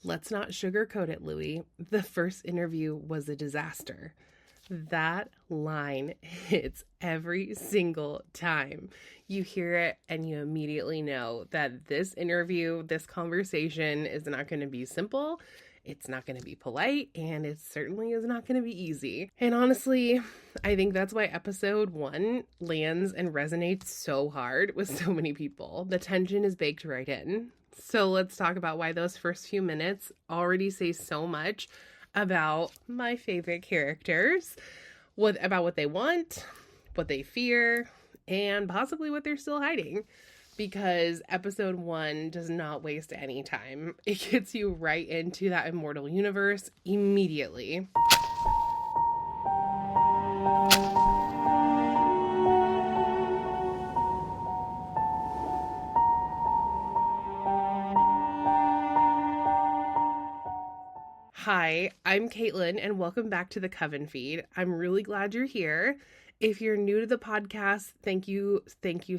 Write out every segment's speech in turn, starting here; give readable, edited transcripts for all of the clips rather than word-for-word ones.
Let's not sugarcoat it, Louis. The first interview was a disaster. That line hits every single time. You hear it and you immediately know that this interview, this conversation is not going to be simple. It's not going to be polite, and it certainly is not going to be easy. And honestly, I think that's why episode 1 lands and resonates so hard with so many people. The tension is baked right in. So let's talk about why those first few minutes already say so much about my favorite characters, about what they want, what they fear, and possibly what they're still hiding. Because episode 1 does not waste any time. It gets you right into that immortal universe immediately. Hi, I'm Caitlin, and welcome back to the Coven Feed. I'm really glad you're here. If you're new to the podcast, thank you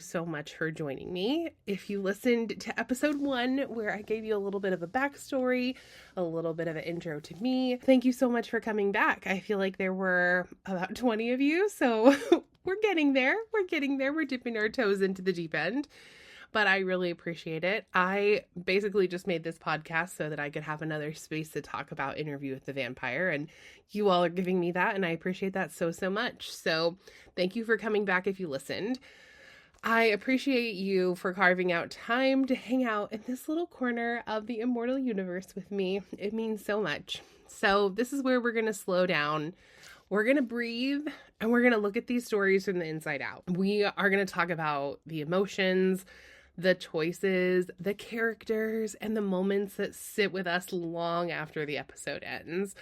so much for joining me. If you listened to episode 1, where I gave you a little bit of a backstory, a little bit of an intro to me, thank you so much for coming back. I feel like there were about 20 of you, so we're getting there. We're dipping our toes into the deep end. But I really appreciate it. I basically just made this podcast so that I could have another space to talk about Interview with the Vampire, and you all are giving me that, and I appreciate that so much. So thank you for coming back if you listened. I appreciate you for carving out time to hang out in this little corner of the immortal universe with me. It means so much. So this is where we're going to slow down. We're going to breathe, and we're going to look at these stories from the inside out. We are going to talk about the emotions, the choices, the characters, and the moments that sit with us long after the episode ends.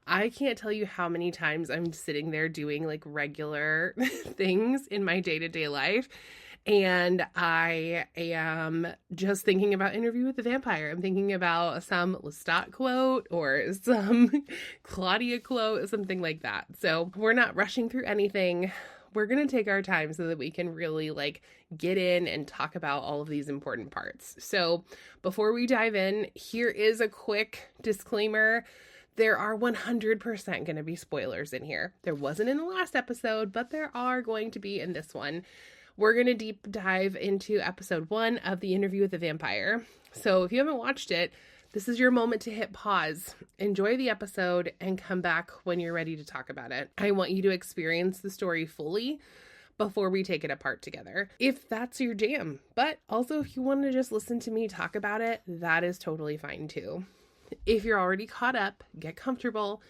I can't tell you how many times I'm sitting there doing like regular things in my day-to-day life, and I am just thinking about Interview with the Vampire. I'm thinking about some Lestat quote or some Claudia quote, something like that. So we're not rushing through anything. We're going to take our time so that we can really get in and talk about all of these important parts. So before we dive in, here is a quick disclaimer. There are 100% going to be spoilers in here. There wasn't in the last episode, but there are going to be in this one. We're going to deep dive into episode 1 of the Interview with the Vampire. So if you haven't watched it, this is your moment to hit pause, enjoy the episode, and come back when you're ready to talk about it. I want you to experience the story fully before we take it apart together, if that's your jam. But also, if you want to just listen to me talk about it, that is totally fine too. If you're already caught up, get comfortable,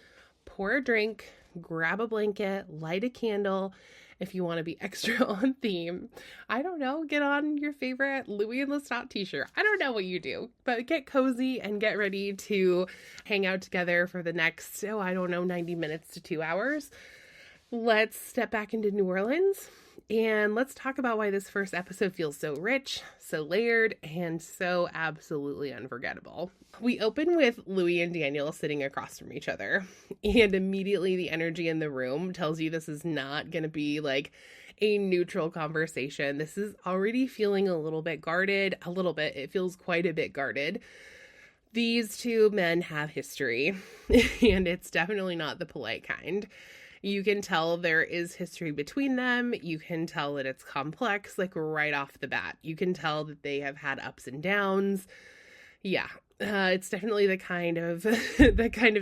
pour a drink, grab a blanket, light a candle. If you want to be extra on theme, I don't know, get on your favorite Louis and Lestat t-shirt. I don't know what you do, but get cozy and get ready to hang out together for the next, 90 minutes to 2 hours. Let's step back into New Orleans and let's talk about why this first episode feels so rich, so layered, and so absolutely unforgettable. We open with Louis and Daniel sitting across from each other, and immediately the energy in the room tells you this is not going to be a neutral conversation. This is already feeling a little bit guarded, it feels quite a bit guarded. These two men have history, and it's definitely not the polite kind. You can tell there is history between them. You can tell that it's complex, right off the bat. You can tell that they have had ups and downs. Yeah, it's definitely the kind of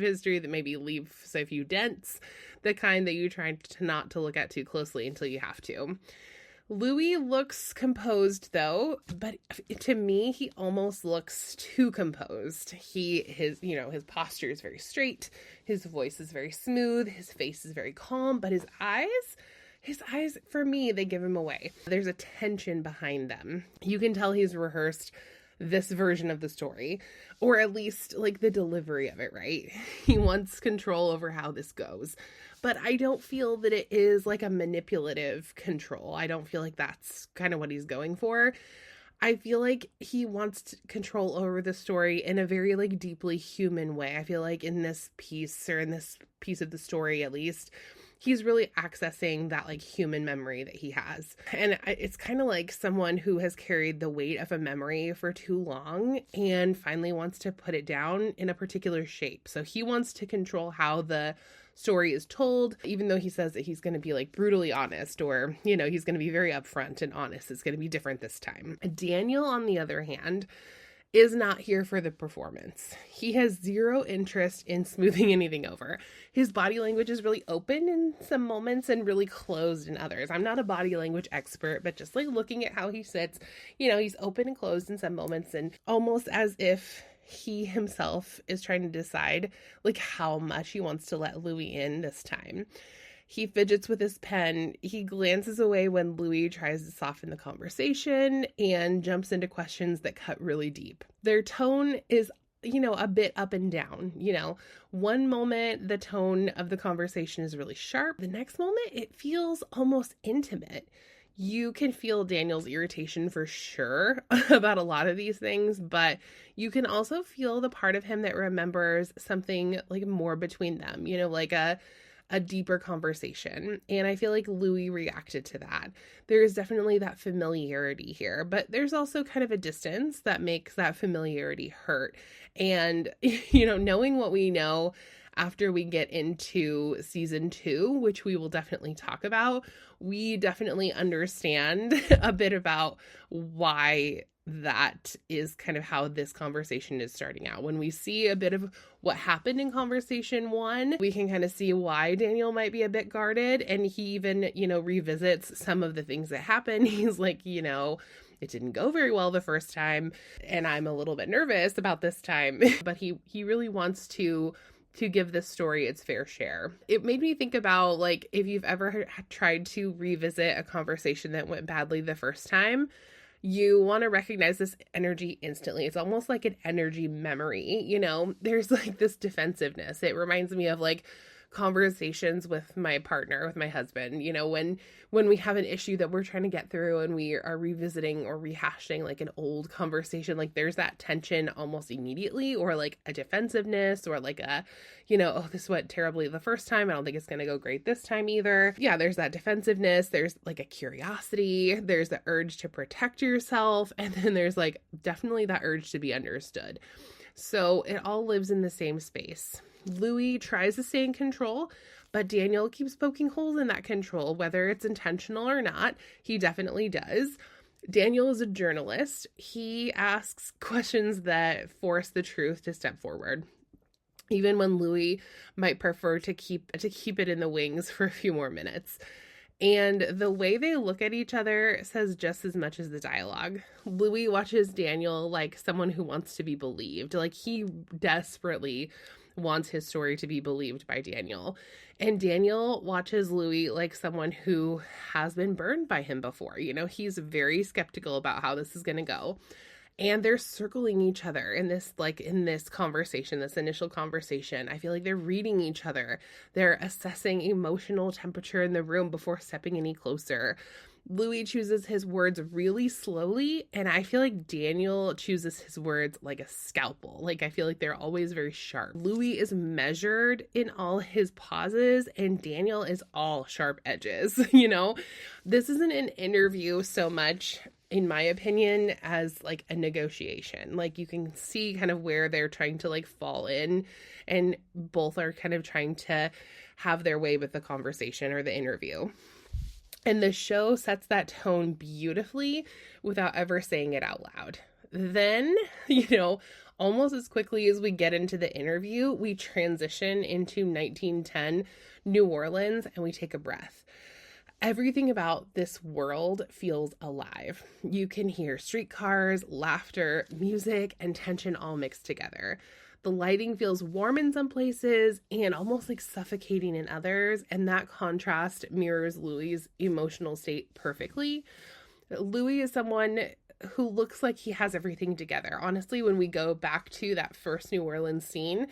history that maybe leaves a few dents, the kind that you try to not to look at too closely until you have to. Louis looks composed though, but to me, he almost looks too composed. His posture is very straight. His voice is very smooth. His face is very calm, but his eyes, for me, they give him away. There's a tension behind them. You can tell he's rehearsed this version of the story, or at least the delivery of it, right? He wants control over how this goes. But I don't feel that it is a manipulative control. I don't feel like that's kind of what he's going for. I feel like he wants control over the story in a very deeply human way. I feel like in this piece, or in this piece of the story at least, he's really accessing that like human memory that he has. And it's kind of like someone who has carried the weight of a memory for too long and finally wants to put it down in a particular shape. So he wants to control how the story is told, even though he says that he's going to be like brutally honest, or, you know, he's going to be very upfront and honest. It's going to be different this time. Daniel, on the other hand, is not here for the performance. He has zero interest in smoothing anything over. His body language is really open in some moments and really closed in others. I'm not a body language expert, but just like looking at how he sits, you know, he's open and closed in some moments, and almost as if he himself is trying to decide like how much he wants to let Louis in this time. He fidgets with his pen. He glances away when Louis tries to soften the conversation and jumps into questions that cut really deep. Their tone is, you know, a bit up and down. You know, one moment the tone of the conversation is really sharp. The next moment it feels almost intimate. You can feel Daniel's irritation for sure about a lot of these things, but you can also feel the part of him that remembers something like more between them, you know, like a deeper conversation. And I feel like Louis reacted to that. There is definitely that familiarity here, but there's also kind of a distance that makes that familiarity hurt. And, you know, knowing what we know after we get into season 2, which we will definitely talk about, we definitely understand a bit about why that is kind of how this conversation is starting out. When we see a bit of what happened in conversation 1, we can kind of see why Daniel might be a bit guarded. And he even, you know, revisits some of the things that happened. He's like, you know, it didn't go very well the first time, and I'm a little bit nervous about this time. But he really wants to give this story its fair share. It made me think about, like, if you've ever tried to revisit a conversation that went badly the first time, you want to recognize this energy instantly. It's almost like an energy memory, you know? There's like this defensiveness. It reminds me of like conversations with my partner, with my husband, you know, when we have an issue that we're trying to get through and we are revisiting or rehashing like an old conversation, like there's that tension almost immediately, or like a defensiveness, or like a, you know, oh, this went terribly the first time, I don't think it's going to go great this time either. Yeah, there's that defensiveness, there's like a curiosity, there's the urge to protect yourself, and then there's like definitely that urge to be understood. So it all lives in the same space. Louis tries to stay in control, but Daniel keeps poking holes in that control, whether it's intentional or not. He definitely does. Daniel is a journalist. He asks questions that force the truth to step forward, even when Louis might prefer to keep it in the wings for a few more minutes. And the way they look at each other says just as much as the dialogue. Louis watches Daniel like someone who wants to be believed. Like he desperately wants his story to be believed by Daniel. And Daniel watches Louis like someone who has been burned by him before. You know, he's very skeptical about how this is going to go. And they're circling each other in this conversation, this initial conversation. I feel like they're reading each other. They're assessing emotional temperature in the room before stepping any closer. Louis chooses his words really slowly, and I feel like Daniel chooses his words like a scalpel. Like, I feel like they're always very sharp. Louis is measured in all his pauses, and Daniel is all sharp edges, you know? This isn't an interview so much, in my opinion, as like a negotiation. Like, you can see kind of where they're trying to like fall in, and both are kind of trying to have their way with the conversation or the interview. And the show sets that tone beautifully without ever saying it out loud. Then, you know, almost as quickly as we get into the interview, we transition into 1910 New Orleans and we take a breath. Everything about this world feels alive. You can hear streetcars, laughter, music, and tension all mixed together. The lighting feels warm in some places and almost like suffocating in others, and that contrast mirrors Louis' emotional state perfectly. Louis is someone who looks like he has everything together. Honestly, when we go back to that first New Orleans scene,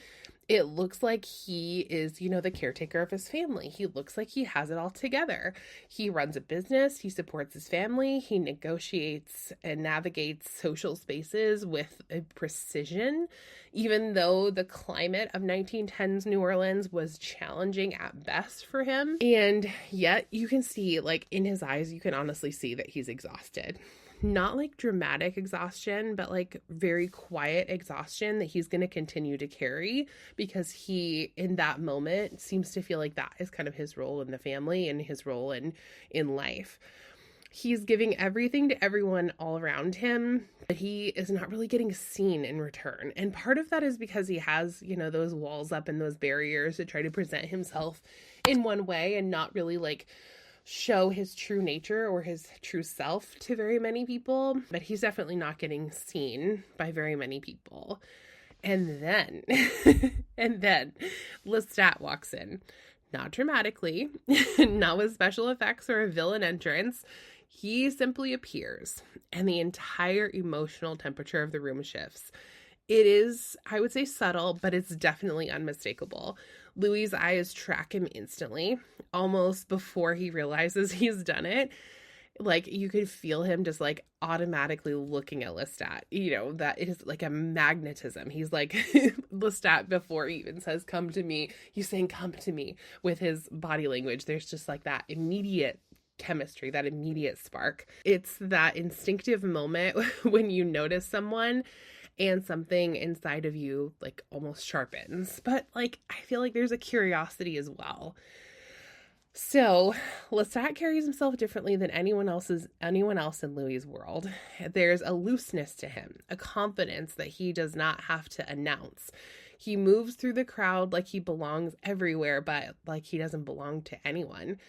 it looks like he is, the caretaker of his family. He looks like he has it all together. He runs a business, he supports his family, he negotiates and navigates social spaces with a precision, even though the climate of 1910s New Orleans was challenging at best for him. And yet you can see, like, in his eyes, you can honestly see that he's exhausted. Not like dramatic exhaustion, but like very quiet exhaustion that he's going to continue to carry, because he, in that moment, seems to feel like that is kind of his role in the family and his role in life. He's giving everything to everyone all around him, but he is not really getting seen in return. And part of that is because he has, those walls up and those barriers to try to present himself in one way and not really like show his true nature or his true self to very many people, but he's definitely not getting seen by very many people. And then Lestat walks in, not dramatically, not with special effects or a villain entrance. He simply appears, and the entire emotional temperature of the room shifts. It is, I would say, subtle, but it's definitely unmistakable. Louis's eyes track him instantly, almost before he realizes he's done it. Like, you could feel him just like automatically looking at Lestat. That is like a magnetism. He's like, Lestat, before he even says, "Come to me," he's saying, "Come to me," with his body language. There's just like that immediate chemistry, that immediate spark. It's that instinctive moment when you notice someone and something inside of you like almost sharpens. But like, I feel like there's a curiosity as well. So Lestat carries himself differently than anyone else in Louis's world. There's a looseness to him, a confidence that he does not have to announce. He moves through the crowd like he belongs everywhere, but like he doesn't belong to anyone.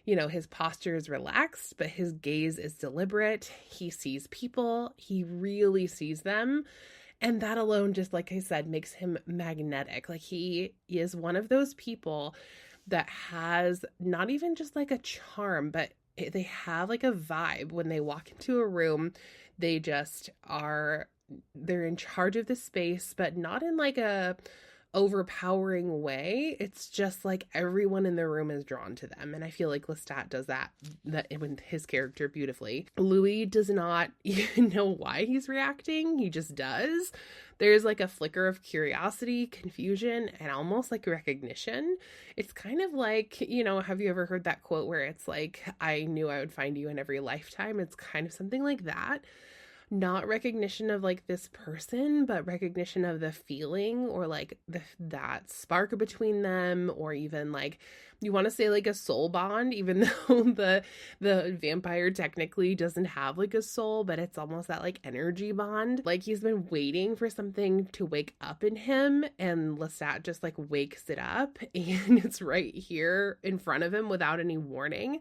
His posture is relaxed, but his gaze is deliberate. He sees people. He really sees them. And that alone, just like I said, makes him magnetic. Like, he is one of those people that has not even just like a charm, but they have like a vibe. When they walk into a room, they're in charge of the space, but not in like a overpowering way. It's just like everyone in the room is drawn to them. And I feel like Lestat does that with his character beautifully. Louis does not even know why he's reacting. He just does. There's like a flicker of curiosity, confusion, and almost like recognition. It's kind of like, have you ever heard that quote where it's like, "I knew I would find you in every lifetime"? It's kind of something like that. Not recognition of like this person, but recognition of the feeling, or like that spark between them, or even like, you want to say like a soul bond, even though the vampire technically doesn't have like a soul, but it's almost that like energy bond. Like, he's been waiting for something to wake up in him, and Lestat just like wakes it up, and it's right here in front of him without any warning.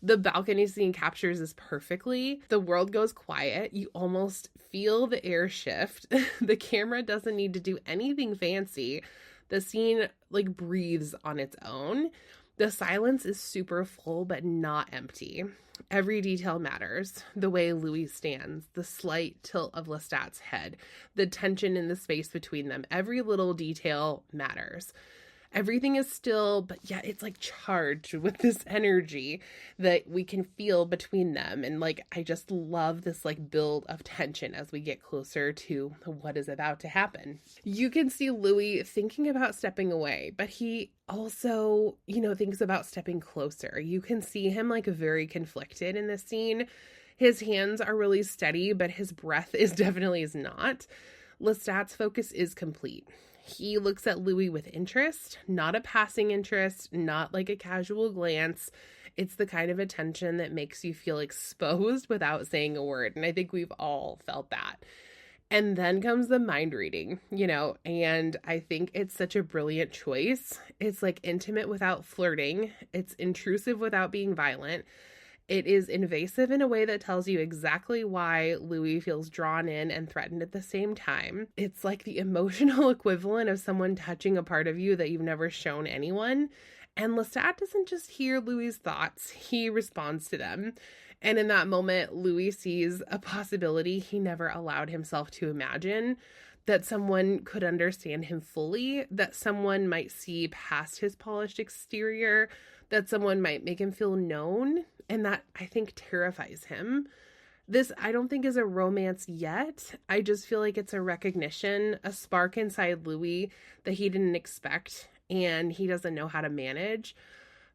The balcony scene captures this perfectly. The world goes quiet. You almost feel the air shift. The camera doesn't need to do anything fancy. The scene like breathes on its own. The silence is super full, but not empty. Every detail matters. The way Louis stands, the slight tilt of Lestat's head, the tension in the space between them. Every little detail matters. Everything is still, but yet it's like charged with this energy that we can feel between them. And like, I just love this like build of tension as we get closer to what is about to happen. You can see Louis thinking about stepping away, but he also, thinks about stepping closer. You can see him like very conflicted in this scene. His hands are really steady, but his breath is not. Lestat's focus is complete. He looks at Louis with interest, not a passing interest, not like a casual glance. It's the kind of attention that makes you feel exposed without saying a word. And I think we've all felt that. And then comes the mind reading, and I think it's such a brilliant choice. It's like intimate without flirting. It's intrusive without being violent. It is invasive in a way that tells you exactly why Louis feels drawn in and threatened at the same time. It's like the emotional equivalent of someone touching a part of you that you've never shown anyone. And Lestat doesn't just hear Louis' thoughts, he responds to them. And in that moment, Louis sees a possibility he never allowed himself to imagine, that someone could understand him fully, that someone might see past his polished exterior, that someone might make him feel known, and that I think terrifies him. This, I don't think, is a romance yet. I just feel like it's a recognition, a spark inside Louis that he didn't expect and he doesn't know how to manage.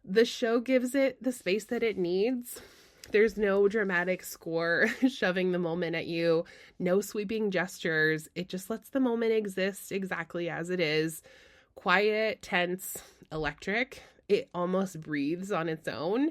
The show gives it the space that it needs. There's no dramatic score shoving the moment at you, no sweeping gestures. It just lets the moment exist exactly as it is. Quiet, tense, electric. It almost breathes on its own.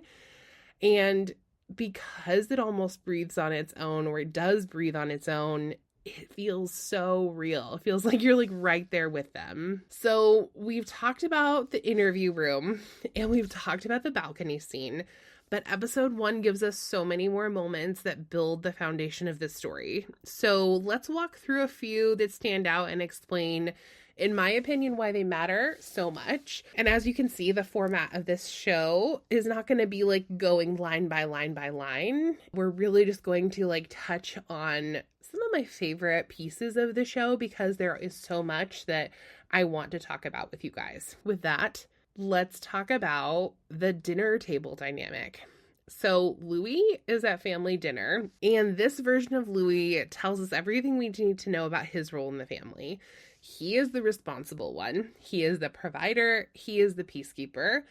And because it almost breathes on its own, or it does breathe on its own, it feels so real. It feels like you're like right there with them. So we've talked about the interview room and we've talked about the balcony scene, but episode 1 gives us so many more moments that build the foundation of this story. So let's walk through a few that stand out and explain, in my opinion, why they matter so much. And as you can see, the format of this show is not going to be like going line by line by line. We're really just going to like touch on some of my favorite pieces of the show because there is so much that I want to talk about with you guys. With that, let's talk about the dinner table dynamic. So Louis is at family dinner, and this version of Louis tells us everything we need to know about his role in the family. He is the responsible one. He is the provider. He is the peacekeeper,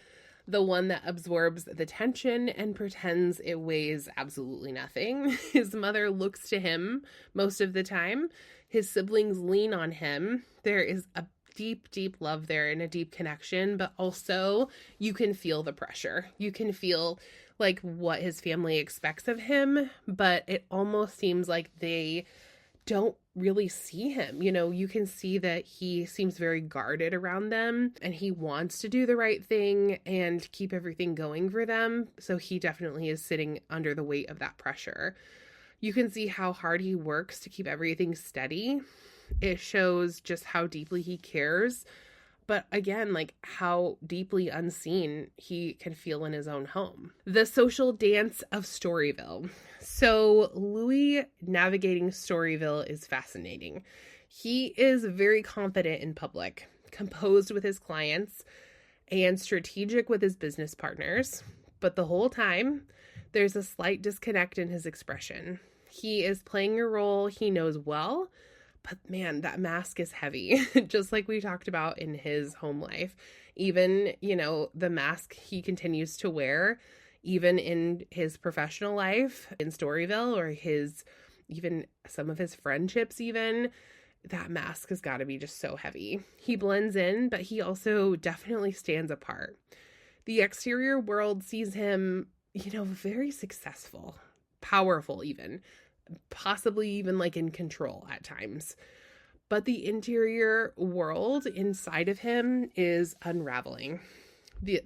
the one that absorbs the tension and pretends it weighs absolutely nothing. His mother looks to him most of the time. His siblings lean on him. There is a deep, deep love there and a deep connection, but also you can feel the pressure. You can feel like what his family expects of him, but it almost seems like they don't really see him. You know, you can see that he seems very guarded around them and he wants to do the right thing and keep everything going for them. So he definitely is sitting under the weight of that pressure. You can see how hard he works to keep everything steady. It shows just how deeply he cares, but again, like how deeply unseen he can feel in his own home. The social dance of Storyville. So Louis navigating Storyville is fascinating. He is very confident in public, composed with his clients, and strategic with his business partners. But the whole time, there's a slight disconnect in his expression. He is playing a role he knows well, but man, that mask is heavy, just like we talked about in his home life. Even, you know, the mask he continues to wear, even in his professional life, in Storyville, or even some of his friendships even, that mask has got to be just so heavy. He blends in, but he also definitely stands apart. The exterior world sees him, you know, very successful, powerful even, possibly even like in control at times. But the interior world inside of him is unraveling.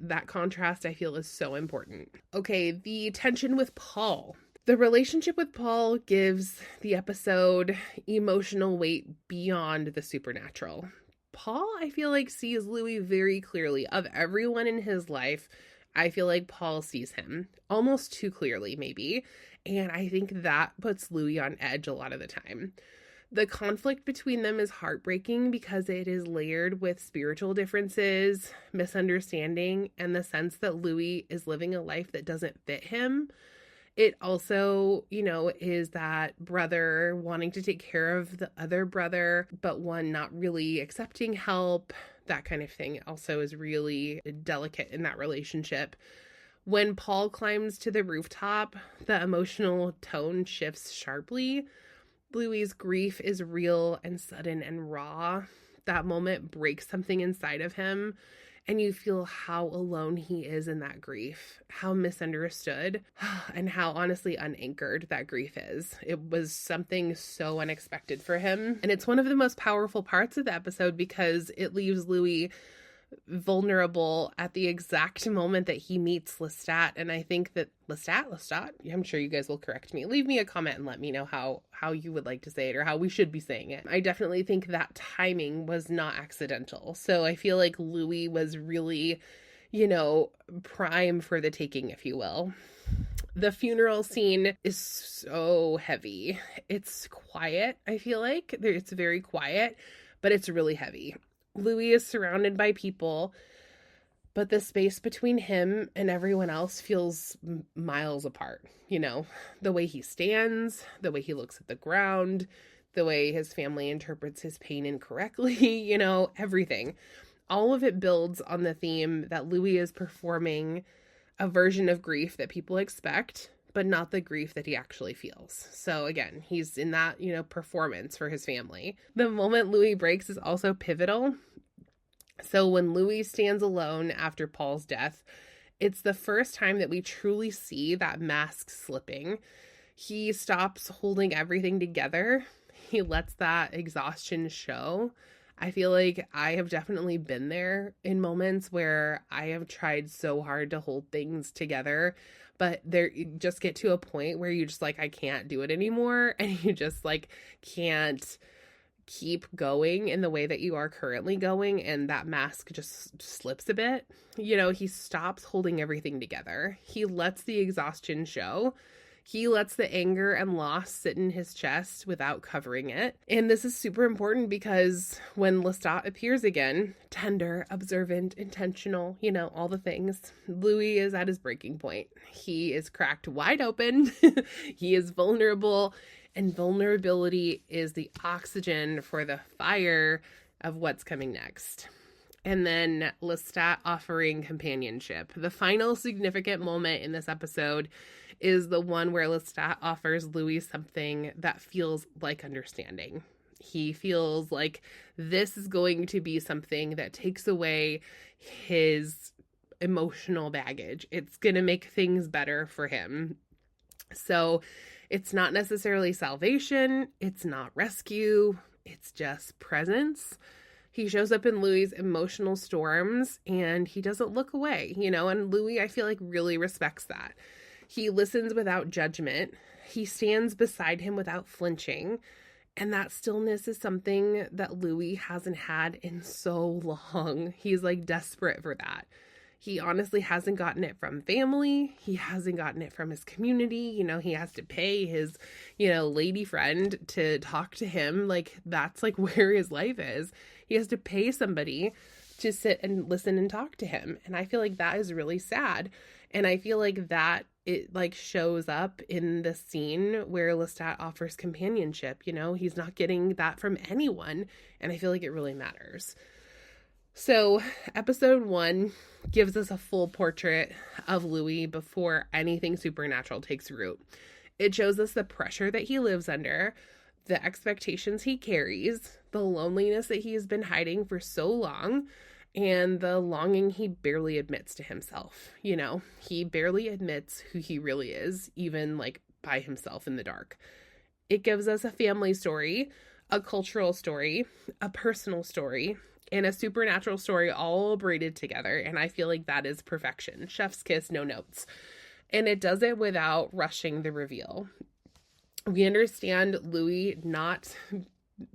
That contrast, I feel, is so important. Okay, the tension with Paul. The relationship with Paul gives the episode emotional weight beyond the supernatural. Paul, I feel like, sees Louis very clearly. Of everyone in his life, I feel like Paul sees him almost too clearly, maybe. And I think that puts Louis on edge a lot of the time. The conflict between them is heartbreaking because it is layered with spiritual differences, misunderstanding, and the sense that Louis is living a life that doesn't fit him. It also, you know, is that brother wanting to take care of the other brother, but one not really accepting help. That kind of thing also is really delicate in that relationship. When Paul climbs to the rooftop, the emotional tone shifts sharply. Louis's grief is real and sudden and raw. That moment breaks something inside of him, and you feel how alone he is in that grief, how misunderstood, and how honestly unanchored that grief is. It was something so unexpected for him, and it's one of the most powerful parts of the episode because it leaves Louis vulnerable at the exact moment that he meets Lestat. And I think that Lestat, I'm sure you guys will correct me. Leave me a comment and let me know how you would like to say it or how we should be saying it. I definitely think that timing was not accidental. So I feel like Louis was really, you know, prime for the taking, if you will. The funeral scene is so heavy. It's quiet, I feel like. It's very quiet, but it's really heavy. Louis is surrounded by people, but the space between him and everyone else feels miles apart. You know, the way he stands, the way he looks at the ground, the way his family interprets his pain incorrectly, you know, everything. All of it builds on the theme that Louis is performing a version of grief that people expect, but not the grief that he actually feels. So again, he's in that, you know, performance for his family. The moment Louis breaks is also pivotal. So when Louis stands alone after Paul's death, it's the first time that we truly see that mask slipping. He stops holding everything together. He lets that exhaustion show. I feel like I have definitely been there in moments where I have tried so hard to hold things together, but there you just get to a point where you just like, I can't do it anymore. And you just like can't keep going in the way that you are currently going. And that mask just slips a bit. You know, he stops holding everything together. He lets the exhaustion show. He lets the anger and loss sit in his chest without covering it. And this is super important because when Lestat appears again, tender, observant, intentional, you know, all the things, Louis is at his breaking point. He is cracked wide open. He is vulnerable, and vulnerability is the oxygen for the fire of what's coming next. And then Lestat offering companionship. The final significant moment in this episode is the one where Lestat offers Louis something that feels like understanding. He feels like this is going to be something that takes away his emotional baggage. It's going to make things better for him. So it's not necessarily salvation. It's not rescue. It's just presence. He shows up in Louis' emotional storms and he doesn't look away, you know, and Louis, I feel like, really respects that. He listens without judgment. He stands beside him without flinching. And that stillness is something that Louis hasn't had in so long. He's like desperate for that. He honestly hasn't gotten it from family. He hasn't gotten it from his community. You know, he has to pay his, you know, lady friend to talk to him. Like, that's like where his life is. He has to pay somebody to sit and listen and talk to him. And I feel like that is really sad. And I feel like that it like shows up in the scene where Lestat offers companionship. You know, he's not getting that from anyone. And I feel like it really matters. So episode 1 gives us a full portrait of Louis before anything supernatural takes root. It shows us the pressure that he lives under, the expectations he carries, the loneliness that he has been hiding for so long, and the longing he barely admits to himself. You know, he barely admits who he really is, even like by himself in the dark. It gives us a family story, a cultural story, a personal story, and a supernatural story all braided together. And I feel like that is perfection. Chef's kiss, no notes. And it does it without rushing the reveal. We understand Louis not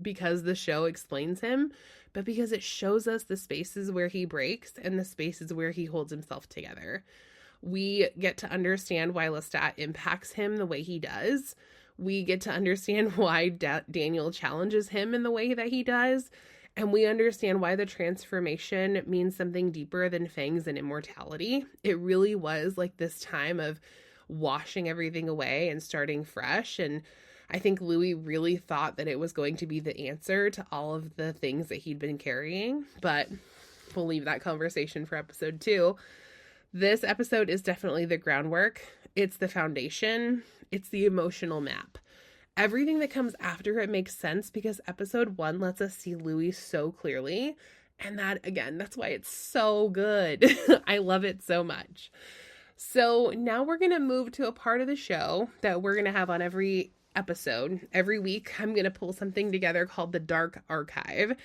because the show explains him, but because it shows us the spaces where he breaks and the spaces where he holds himself together. We get to understand why Lestat impacts him the way he does. We get to understand why Daniel challenges him in the way that he does. And we understand why the transformation means something deeper than fangs and immortality. It really was like this time of washing everything away and starting fresh. And I think Louis really thought that it was going to be the answer to all of the things that he'd been carrying, but we'll leave that conversation for episode 2. This episode is definitely the groundwork. It's the foundation. It's the emotional map. Everything that comes after it makes sense because episode 1 lets us see Louis so clearly. And that, again, that's why it's so good. I love it so much. So now we're going to move to a part of the show that we're going to have on every episode. Every week, I'm going to pull something together called the Dark Archive.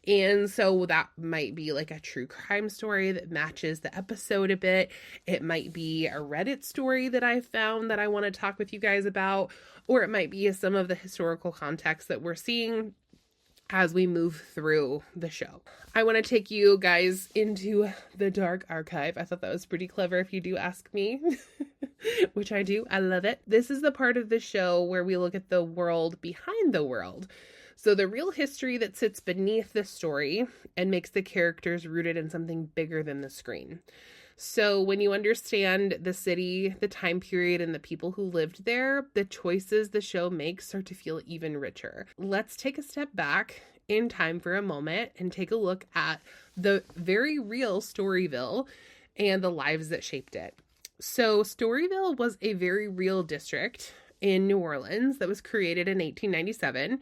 And so that might be like a true crime story that matches the episode a bit. It might be a Reddit story that I found that I want to talk with you guys about, or it might be some of the historical context that we're seeing as we move through the show. I want to take you guys into the Dark Archive. I thought that was pretty clever if you do ask me. which I do. I love it. This is the part of the show where we look at the world behind the world. So the real history that sits beneath the story and makes the characters rooted in something bigger than the screen. So when you understand the city, the time period, and the people who lived there, the choices the show makes start to feel even richer. Let's take a step back in time for a moment and take a look at the very real Storyville and the lives that shaped it. So Storyville was a very real district in New Orleans that was created in 1897,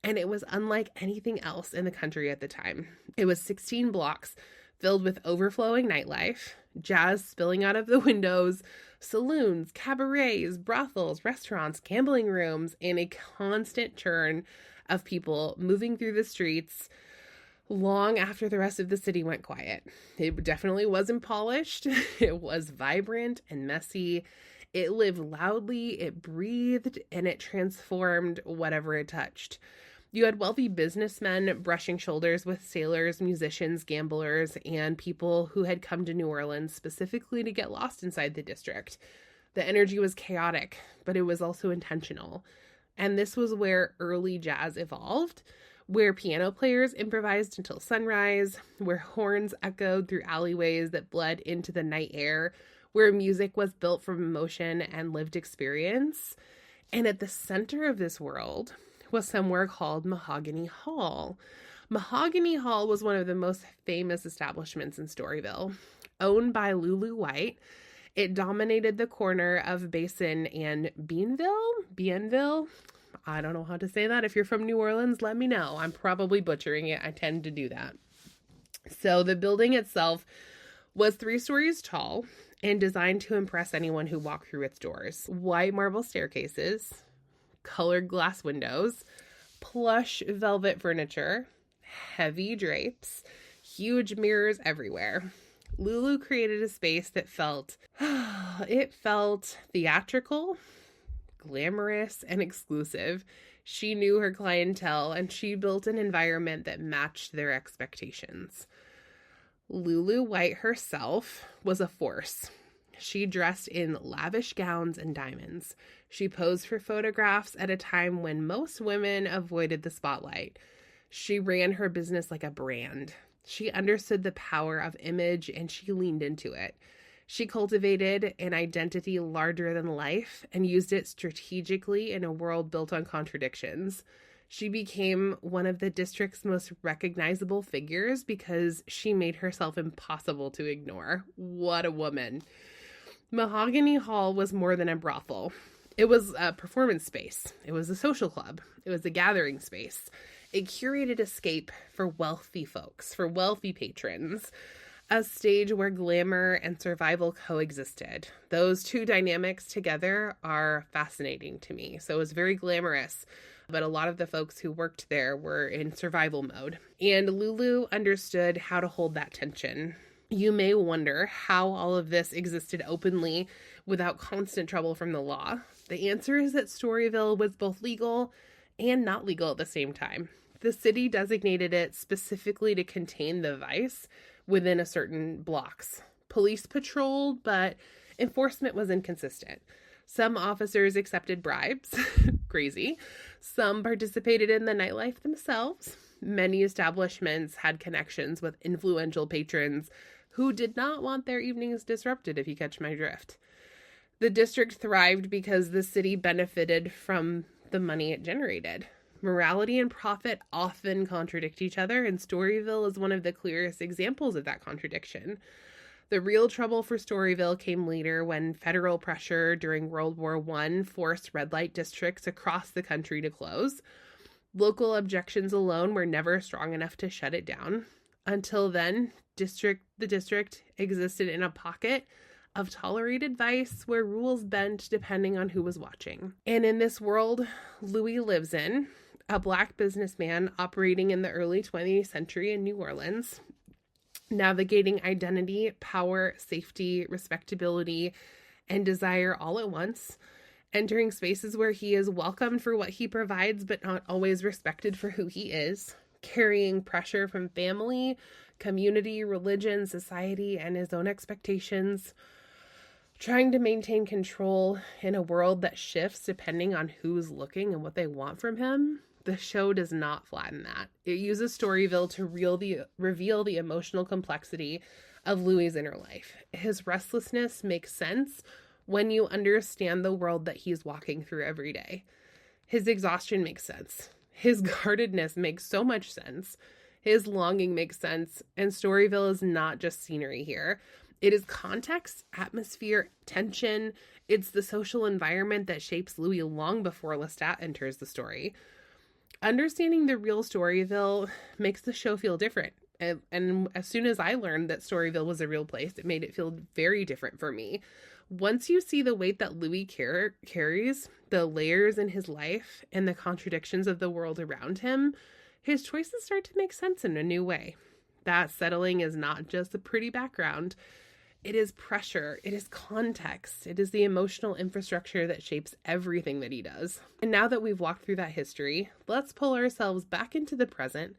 and it was unlike anything else in the country at the time. It was 16 blocks filled with overflowing nightlife, jazz spilling out of the windows, saloons, cabarets, brothels, restaurants, gambling rooms, and a constant churn of people moving through the streets long after the rest of the city went quiet. It definitely wasn't polished. It was vibrant and messy. It lived loudly, it breathed, and it transformed whatever it touched. You had wealthy businessmen brushing shoulders with sailors, musicians, gamblers, and people who had come to New Orleans specifically to get lost inside the district. The energy was chaotic, but it was also intentional. And this was where early jazz evolved, where piano players improvised until sunrise, where horns echoed through alleyways that bled into the night air, where music was built from emotion and lived experience. And at the center of this world was somewhere called Mahogany Hall. Mahogany Hall was one of the most famous establishments in Storyville. Owned by Lulu White, it dominated the corner of Basin and Bienville. I don't know how to say that. If you're from New Orleans, let me know. I'm probably butchering it. I tend to do that. So the building itself was 3 stories tall and designed to impress anyone who walked through its doors. White marble staircases, colored glass windows, plush velvet furniture, heavy drapes, huge mirrors everywhere. Lulu created a space that felt theatrical, glamorous, and exclusive. She knew her clientele, and she built an environment that matched their expectations. Lulu White herself was a force. She dressed in lavish gowns and diamonds. She posed for photographs at a time when most women avoided the spotlight. She ran her business like a brand. She understood the power of image and she leaned into it. She cultivated an identity larger than life and used it strategically in a world built on contradictions. She became one of the district's most recognizable figures because she made herself impossible to ignore. What a woman. Mahogany Hall was more than a brothel. It was a performance space. It was a social club. It was a gathering space. A curated escape for wealthy folks, for wealthy patrons. A stage where glamour and survival coexisted. Those two dynamics together are fascinating to me. So it was very glamorous, but a lot of the folks who worked there were in survival mode. And Lulu understood how to hold that tension. You may wonder how all of this existed openly without constant trouble from the law. The answer is that Storyville was both legal and not legal at the same time. The city designated it specifically to contain the vice within a certain blocks. Police patrolled, but enforcement was inconsistent. Some officers accepted bribes, crazy. Some participated in the nightlife themselves. Many establishments had connections with influential patrons who did not want their evenings disrupted, if you catch my drift. The district thrived because the city benefited from the money it generated. Morality and profit often contradict each other, and Storyville is one of the clearest examples of that contradiction. The real trouble for Storyville came later when federal pressure during World War I forced red light districts across the country to close. Local objections alone were never strong enough to shut it down. Until then, the district existed in a pocket of tolerated vice where rules bent depending on who was watching. And in this world Louis lives in, a Black businessman operating in the early 20th century in New Orleans, navigating identity, power, safety, respectability, and desire all at once, entering spaces where he is welcomed for what he provides but not always respected for who he is, carrying pressure from family, community, religion, society, and his own expectations. Trying to maintain control in a world that shifts depending on who's looking and what they want from him. The show does not flatten that. It uses Storyville to reveal the emotional complexity of Louis's inner life. His restlessness makes sense when you understand the world that he's walking through every day. His exhaustion makes sense. His guardedness makes so much sense. His longing makes sense. And Storyville is not just scenery here. It is context, atmosphere, tension. It's the social environment that shapes Louis long before Lestat enters the story. Understanding the real Storyville makes the show feel different. And as soon as I learned that Storyville was a real place, it made it feel very different for me. Once you see the weight that Louis carries, the layers in his life, and the contradictions of the world around him, his choices start to make sense in a new way. That settling is not just a pretty background. It is pressure. It is context. It is the emotional infrastructure that shapes everything that he does. And now that we've walked through that history, let's pull ourselves back into the present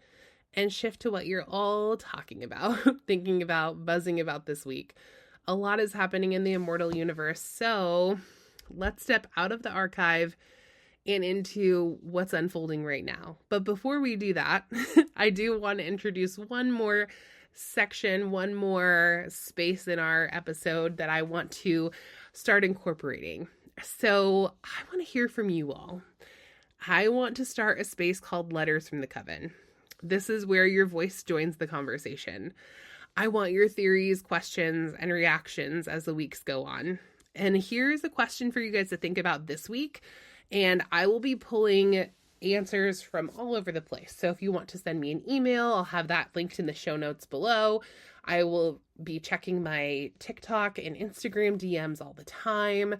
and shift to what you're all talking about, thinking about, buzzing about this week. A lot is happening in the Immortal universe, so let's step out of the archive and into what's unfolding right now. But before we do that, I do want to introduce one more section, one more space in our episode that I want to start incorporating. So I want to hear from you all. I want to start a space called Letters from the Coven. This is where your voice joins the conversation. I want your theories, questions, and reactions as the weeks go on. And here's a question for you guys to think about this week. And I will be pulling answers from all over the place. So if you want to send me an email, I'll have that linked in the show notes below. I will be checking my TikTok and Instagram DMs all the time.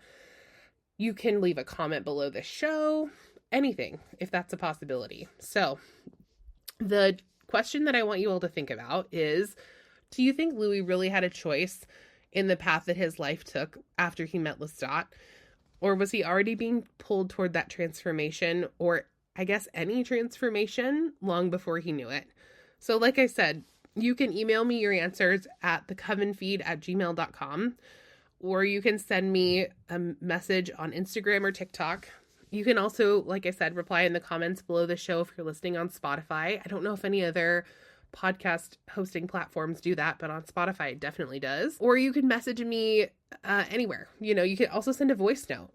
You can leave a comment below the show, anything, if that's a possibility. So the question that I want you all to think about is, do you think Louis really had a choice in the path that his life took after he met Lestat? Or was he already being pulled toward that transformation, or I guess any transformation, long before he knew it? So like I said, you can email me your answers at thecovenfeed@gmail.com, or you can send me a message on Instagram or TikTok. You can also, like I said, reply in the comments below the show if you're listening on Spotify. I don't know if any other podcast hosting platforms do that, but on Spotify it definitely does. Or you can message me anywhere. You can also send a voice note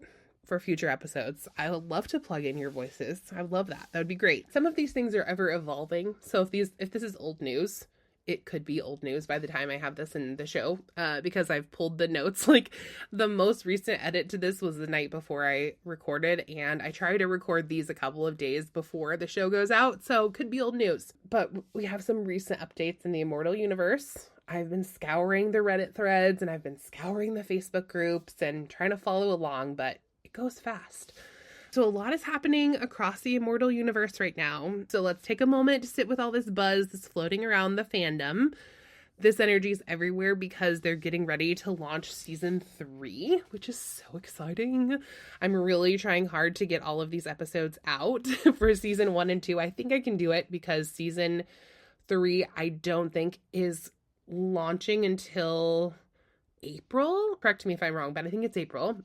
for future episodes. I would love to plug in your voices. I would love that. That would be great. Some of these things are ever evolving. So if this is old news, it could be old news by the time I have this in the show, because I've pulled the notes. Like, the most recent edit to this was the night before I recorded, and I try to record these a couple of days before the show goes out, so could be old news. But we have some recent updates in the Immortal universe. I've been scouring the Reddit threads, and I've been scouring the Facebook groups and trying to follow along, but it goes fast. So a lot is happening across the Immortal universe right now. So let's take a moment to sit with all this buzz that's floating around the fandom. This energy is everywhere because they're getting ready to launch season 3, which is so exciting. I'm really trying hard to get all of these episodes out for season 1 and 2. I think I can do it because season 3, I don't think is launching until April. Correct me if I'm wrong, but I think it's April.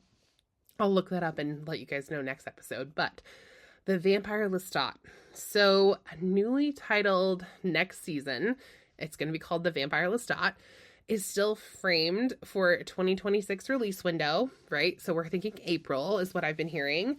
I'll look that up and let you guys know next episode. But the Vampire Lestat. So a newly titled next season, it's going to be called The Vampire Lestat, is still framed for a 2026 release window, right? So we're thinking April is what I've been hearing.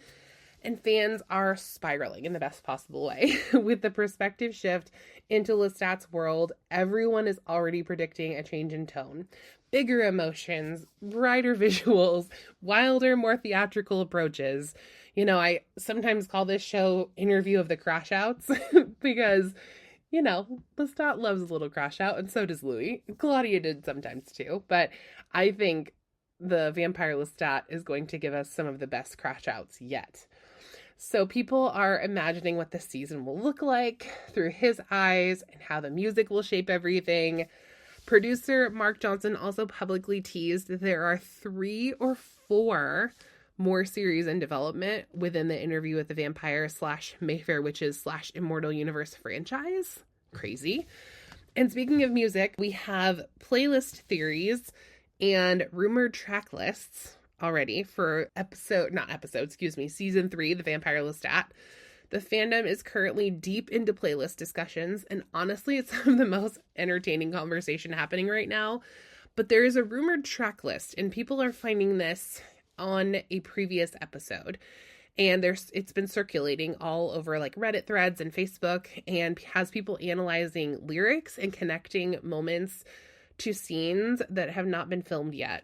And fans are spiraling in the best possible way. With the perspective shift into Lestat's world, everyone is already predicting a change in tone. Bigger emotions, brighter visuals, wilder, more theatrical approaches. I sometimes call this show Interview of the Crash Outs because, Lestat loves a little crash out, and so does Louis. Claudia did sometimes too, but I think the Vampire Lestat is going to give us some of the best crash outs yet. So people are imagining what the season will look like through his eyes and how the music will shape everything. Producer Mark Johnson also publicly teased that there are 3 or 4 more series in development within the Interview with the Vampire / Mayfair Witches / Immortal Universe franchise. Crazy. And speaking of music, we have playlist theories and rumored track lists already for season 3, The Vampire Lestat. The fandom is currently deep into playlist discussions, and honestly, it's some of the most entertaining conversation happening right now. But there is a rumored track list, and people are finding this on a previous episode. And it's been circulating all over like Reddit threads and Facebook, and has people analyzing lyrics and connecting moments to scenes that have not been filmed yet.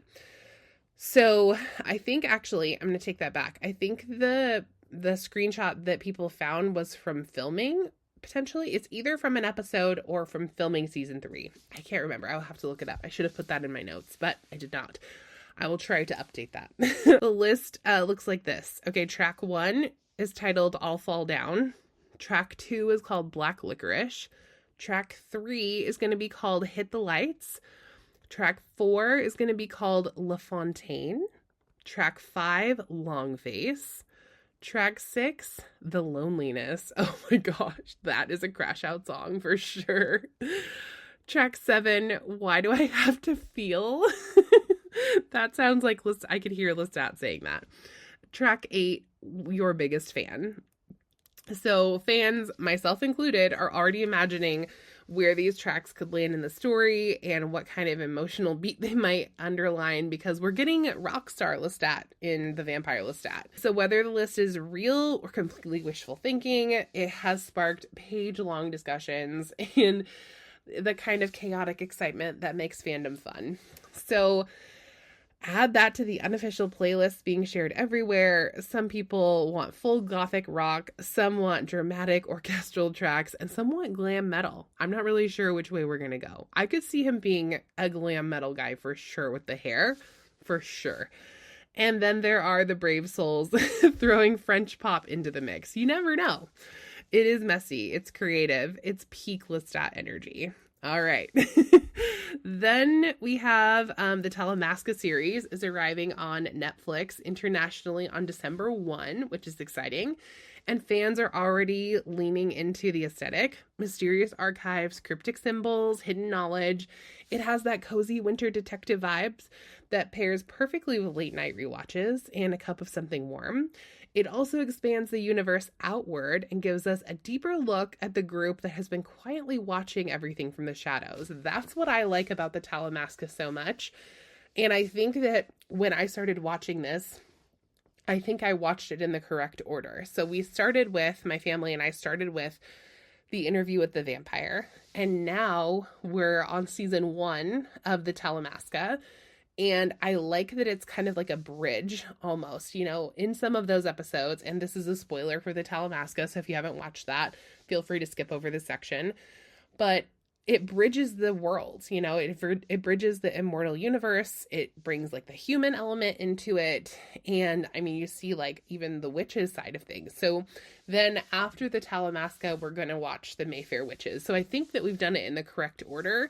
So I think actually, I'm going to take that back. I think the screenshot that people found was from filming, potentially. It's either from an episode or from filming season 3. I can't remember. I'll have to look it up. I should have put that in my notes, but I did not. I will try to update that. The list looks like this. Okay, track 1 is titled All Fall Down. Track 2 is called Black Licorice. Track 3 is going to be called Hit the Lights. Track 4 is going to be called La Fontaine. Track 5, Long Face. Track 6, The Loneliness. Oh my gosh, that is a crash out song for sure. Track 7, Why Do I Have to Feel? That sounds like I could hear Lestat saying that. Track 8, Your Biggest Fan. So fans, myself included, are already imagining where these tracks could land in the story and what kind of emotional beat they might underline, because we're getting rock star Lestat in The Vampire Lestat. So whether the list is real or completely wishful thinking, it has sparked page-long discussions and the kind of chaotic excitement that makes fandom fun. So add that to the unofficial playlist being shared everywhere. Some people want full gothic rock, some want dramatic orchestral tracks, and some want glam metal. I'm not really sure which way we're gonna go. I could see him being a glam metal guy for sure, with the hair, for sure. And then there are the brave souls throwing French pop into the mix. You never know. It is messy, it's creative, it's peak Lestat energy. All right. Then we have the Talamasca series is arriving on Netflix internationally on December 1, which is exciting. And fans are already leaning into the aesthetic. Mysterious archives, cryptic symbols, hidden knowledge. It has that cozy winter detective vibes that pairs perfectly with late night rewatches and a cup of something warm. It also expands the universe outward and gives us a deeper look at the group that has been quietly watching everything from the shadows. That's what I like about the Talamasca so much. And I think that when I started watching this, I think I watched it in the correct order. So my family and I started with the interview with the vampire. And now we're on season 1 of the Talamasca. And I like that it's kind of like a bridge almost, in some of those episodes. And this is a spoiler for the Talamasca, so if you haven't watched that, feel free to skip over this section. But it bridges the worlds, it bridges the immortal universe. It brings like the human element into it. And I mean, you see like even the witches side of things. So then after the Talamasca, we're going to watch the Mayfair Witches. So I think that we've done it in the correct order.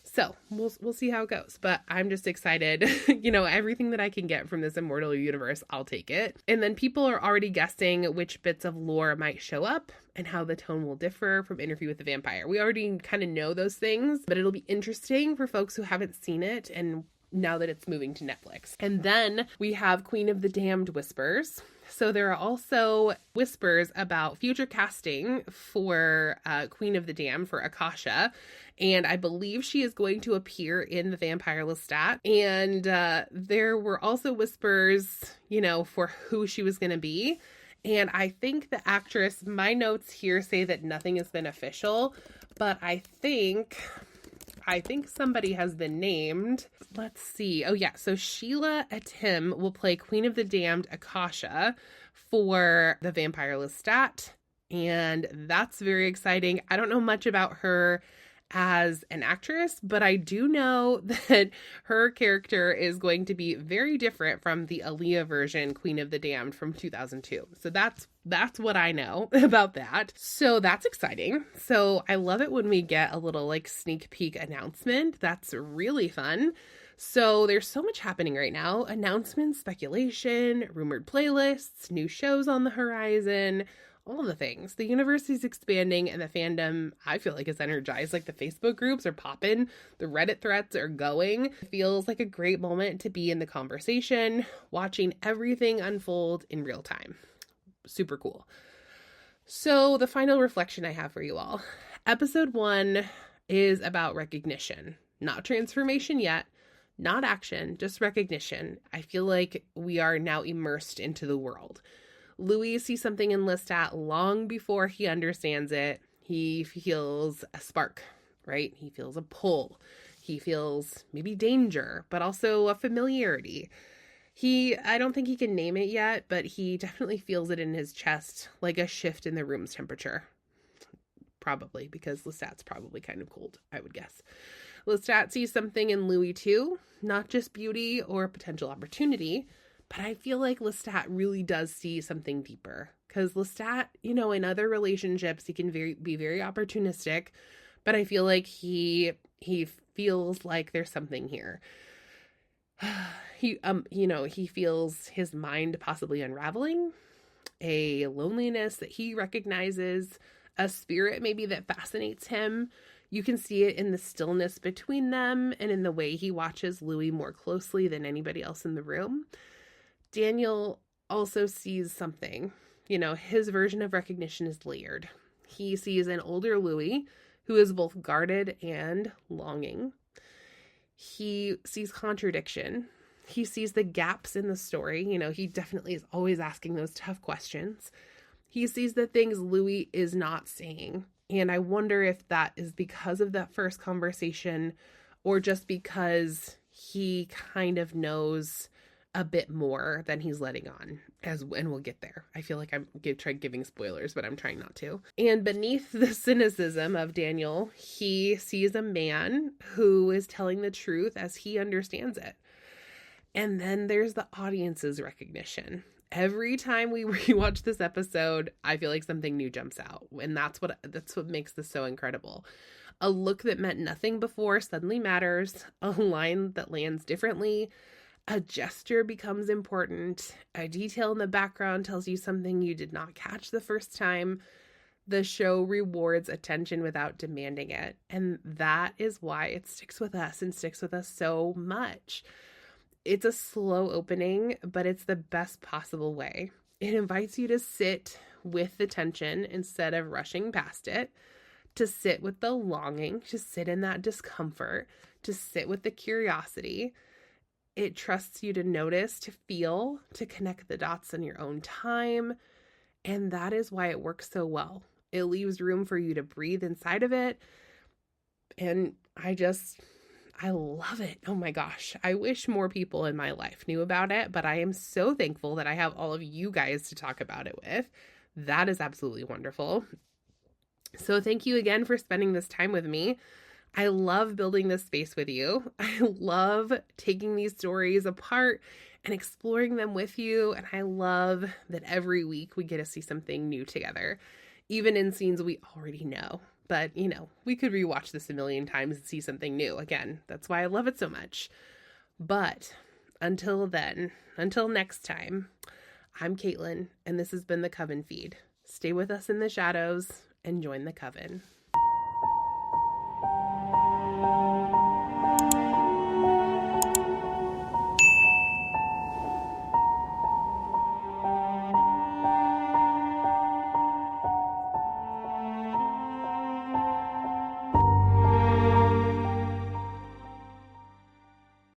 So we'll see how it goes, but I'm just excited. Everything that I can get from this immortal universe, I'll take it. And then people are already guessing which bits of lore might show up and how the tone will differ from Interview with the Vampire. We already kind of know those things, but it'll be interesting for folks who haven't seen it and now that it's moving to Netflix. And then we have Queen of the Damned whispers. So there are also whispers about future casting for Queen of the Damned for Akasha. And I believe she is going to appear in The Vampire Lestat. And there were also whispers, for who she was going to be. And I think the actress, my notes here say that nothing has been official, but I think somebody has been named. Let's see. Oh yeah. So Sheila Atim will play Queen of the Damned Akasha for The Vampire Lestat. And that's very exciting. I don't know much about her as an actress, but I do know that her character is going to be very different from the Aaliyah version Queen of the Damned from 2002. So that's what I know about that. So that's exciting. So I love it when we get a little like sneak peek announcement. That's really fun. So there's so much happening right now. Announcements, speculation, rumored playlists, new shows on the horizon, all the things. The universe is expanding and the fandom, I feel like, is energized. Like the Facebook groups are popping, the Reddit threads are going. It feels like a great moment to be in the conversation, watching everything unfold in real time. Super cool. So the final reflection I have for you all. Episode 1 is about recognition, not transformation yet, not action, just recognition. I feel like we are now immersed into the world. Louis sees something in Lestat long before he understands it. He feels a spark, right? He feels a pull. He feels maybe danger, but also a familiarity. I don't think he can name it yet, but he definitely feels it in his chest, like a shift in the room's temperature. Probably, because Lestat's probably kind of cold, I would guess. Lestat sees something in Louis too, not just beauty or potential opportunity, but I feel like Lestat really does see something deeper. Because Lestat, in other relationships, he can be very opportunistic, but I feel like he feels like there's something here. He feels his mind possibly unraveling, a loneliness that he recognizes, a spirit maybe that fascinates him. You can see it in the stillness between them and in the way he watches Louis more closely than anybody else in the room. Daniel also sees something. His version of recognition is layered. He sees an older Louis who is both guarded and longing. He sees contradiction. He sees the gaps in the story. He definitely is always asking those tough questions. He sees the things Louis is not saying. And I wonder if that is because of that first conversation or just because he kind of knows a bit more than he's letting on, and we'll get there. I feel like I'm trying giving spoilers, but I'm trying not to. And beneath the cynicism of Daniel, he sees a man who is telling the truth as he understands it. And then there's the audience's recognition. Every time we rewatch this episode, I feel like something new jumps out. And that's what makes this so incredible. A look that meant nothing before suddenly matters. A line that lands differently. A gesture becomes important. A detail in the background tells you something you did not catch the first time. The show rewards attention without demanding it. And that is why it sticks with us and sticks with us so much. It's a slow opening, but it's the best possible way. It invites you to sit with the tension instead of rushing past it, to sit with the longing, to sit in that discomfort, to sit with the curiosity. It trusts you to notice, to feel, to connect the dots in your own time. And that is why it works so well. It leaves room for you to breathe inside of it. And I love it. Oh my gosh. I wish more people in my life knew about it, but I am so thankful that I have all of you guys to talk about it with. That is absolutely wonderful. So thank you again for spending this time with me. I love building this space with you. I love taking these stories apart and exploring them with you. And I love that every week we get to see something new together, even in scenes we already know. But, we could rewatch this a million times and see something new. Again, that's why I love it so much. But until then, until next time, I'm Caitlin, and this has been the Coven Feed. Stay with us in the shadows and join the Coven.